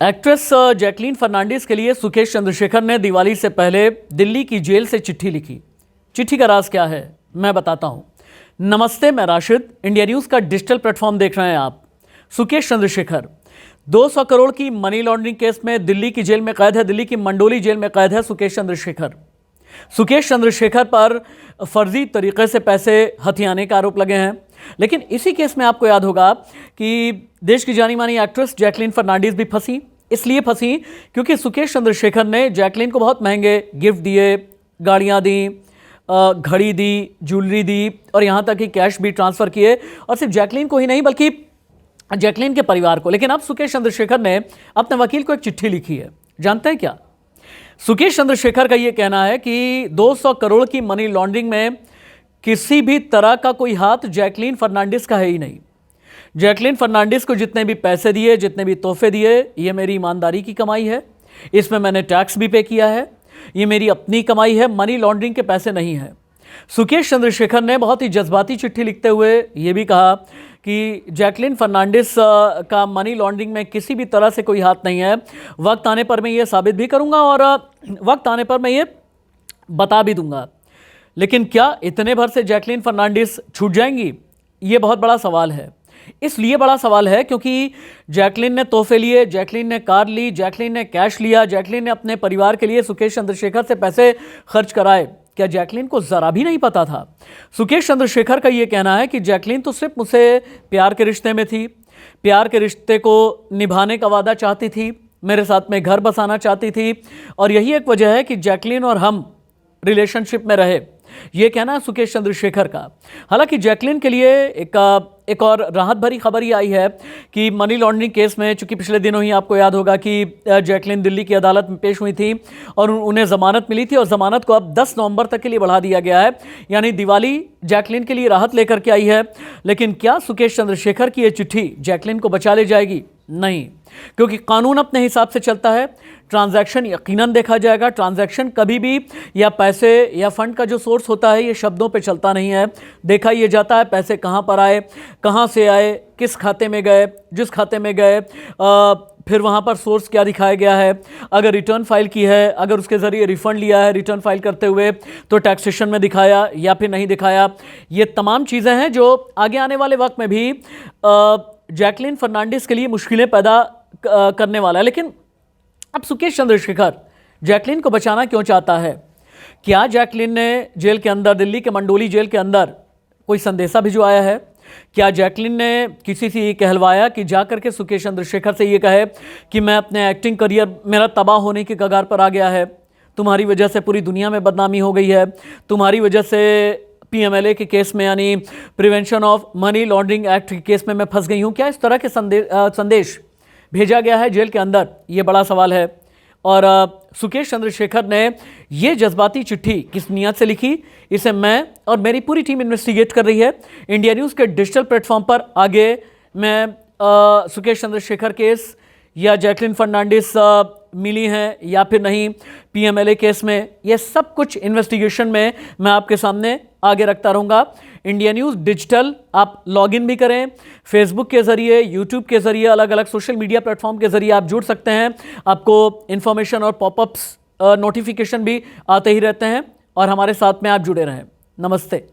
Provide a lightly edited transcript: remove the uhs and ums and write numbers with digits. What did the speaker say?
Actress Jacqueline Fernandes के लिए सुकेश चंद्रशेखर ने दिवाली से पहले दिल्ली की जेल से चिट्ठी लिखी। चिट्ठी का राज क्या है मैं बताता हूं। नमस्ते, मैं राशिद, इंडिया न्यूज़ का डिजिटल प्लेटफॉर्म देख रहे हैं आप। सुकेश चंद्रशेखर 200 करोड़ की मनी लॉन्ड्रिंग केस में दिल्ली की जेल में कैद है। दिल्ली की मंडोली जेल में कैद है सुकेश चंद्रशेखर। सुकेश चंद्रशेखर पर फर्जी तरीके से पैसे हथियाने का आरोप लगे हैं। लेकिन इसी केस में आपको याद होगा कि देश की जानी मानी एक्ट्रेस जैकलीन फर्नांडिस भी फंसी। इसलिए फंसी क्योंकि सुकेश चंद्रशेखर ने जैकलीन को बहुत महंगे गिफ्ट दिए, गाड़ियां दी, घड़ी दी, ज्वेलरी दी और यहाँ तक कि कैश भी ट्रांसफ़र किए, और सिर्फ जैकलीन को ही नहीं बल्कि जैकलीन के परिवार को। लेकिन अब सुकेश चंद्रशेखर ने अपने वकील को एक चिट्ठी लिखी है। जानते हैं क्या? सुकेश चंद्रशेखर का यह कहना है कि 200 करोड़ की मनी लॉन्ड्रिंग में किसी भी तरह का कोई हाथ जैकलीन फर्नांडिस का है ही नहीं। जैकलीन फर्नांडिस को जितने भी पैसे दिए, जितने भी तोहफे दिए, ये मेरी ईमानदारी की कमाई है। इसमें मैंने टैक्स भी पे किया है। ये मेरी अपनी कमाई है, मनी लॉन्ड्रिंग के पैसे नहीं हैं। सुकेश चंद्रशेखर ने बहुत ही जज्बाती चिट्ठी लिखते हुए ये भी कहा कि जैकलीन फर्नांडिस का मनी लॉन्ड्रिंग में किसी भी तरह से कोई हाथ नहीं है। वक्त आने पर मैं ये साबित भी करूंगा और वक्त आने पर मैं ये बता भी दूंगा। लेकिन क्या इतने भर से जैकलीन फर्नांडिस छूट जाएंगी? ये बहुत बड़ा सवाल है। इसलिए बड़ा सवाल है क्योंकि जैकलीन ने तोहफे लिए, जैकलीन ने कार ली, जैकलीन ने कैश लिया, जैकलीन ने अपने परिवार के लिए सुकेश चंद्रशेखर से पैसे खर्च कराए। क्या जैकलीन को ज़रा भी नहीं पता था? सुकेश चंद्रशेखर का ये कहना है कि जैकलीन तो सिर्फ मुझसे प्यार के रिश्ते में थी, प्यार के रिश्ते को निभाने का वादा चाहती थी, मेरे साथ में घर बसाना चाहती थी, और यही एक वजह है कि जैकलीन और हम रिलेशनशिप में रहे। ये कहना है सुकेश चंद्रशेखर का। हालांकि जैकलीन के लिए एक और राहत भरी खबर ये आई है कि मनी लॉन्ड्रिंग केस में, चूंकि पिछले दिनों ही आपको याद होगा कि जैकलीन दिल्ली की अदालत में पेश हुई थी और उन्हें ज़मानत मिली थी, और ज़मानत को अब 10 नवंबर तक के लिए बढ़ा दिया गया है। यानी दिवाली जैकलीन के लिए राहत लेकर के आई है। लेकिन क्या सुकेश चंद्रशेखर की ये चिट्ठी जैकलीन को बचा ले जाएगी? नहीं, क्योंकि कानून अपने हिसाब से चलता है। ट्रांजैक्शन यकीनन देखा जाएगा। ट्रांजैक्शन कभी भी या पैसे या फंड का जो सोर्स होता है ये शब्दों पे चलता नहीं है। देखा ये जाता है पैसे कहाँ पर आए, कहाँ से आए, किस खाते में गए, जिस खाते में गए, फिर वहाँ पर सोर्स क्या दिखाया गया है, अगर रिटर्न फाइल की है, अगर उसके ज़रिए रिफ़ंड लिया है रिटर्न फाइल करते हुए तो टैक्सेशन में दिखाया या फिर नहीं दिखाया। ये तमाम चीज़ें हैं जो आगे आने वाले वक्त में भी जैकलीन फर्नांडिस के लिए मुश्किलें पैदा करने वाला है। लेकिन अब सुकेश चंद्रशेखर जैकलीन को बचाना क्यों चाहता है? क्या जैकलीन ने जेल के अंदर, दिल्ली के मंडोली जेल के अंदर कोई संदेशा भिजवाया है? क्या जैकलीन ने किसी से ये कहलवाया कि जा करके सुकेश चंद्रशेखर से ये कहे कि मैं अपने एक्टिंग करियर मेरा तबाह होने की कगार पर आ गया है, तुम्हारी वजह से पूरी दुनिया में बदनामी हो गई है, तुम्हारी वजह से PMLA के केस में यानी prevention of money laundering act के केस में मैं फंस गई हूँ? क्या इस तरह के संदेश भेजा गया है जेल के अंदर? ये बड़ा सवाल है। और सुकेश चंद्रशेखर ने ये जज्बाती चिट्ठी किस नियत से लिखी, इसे मैं और मेरी पूरी टीम इन्वेस्टिगेट कर रही है। इंडिया न्यूज़ के डिजिटल प्लेटफॉर्म पर आगे मैं सुकेश चंद्रशेखर केस या जैकलीन फर्नांडिस मिली हैं या फिर नहीं, PMLA केस में, ये सब कुछ इन्वेस्टिगेशन में मैं आपके सामने आगे रखता रहूँगा। इंडिया न्यूज़ डिजिटल आप लॉगिन भी करें, फेसबुक के ज़रिए, यूट्यूब के ज़रिए, अलग अलग सोशल मीडिया प्लेटफॉर्म के ज़रिए आप जुड़ सकते हैं। आपको इन्फॉर्मेशन और पॉपअप्स नोटिफिकेशन भी आते ही रहते हैं, और हमारे साथ में आप जुड़े रहें। नमस्ते।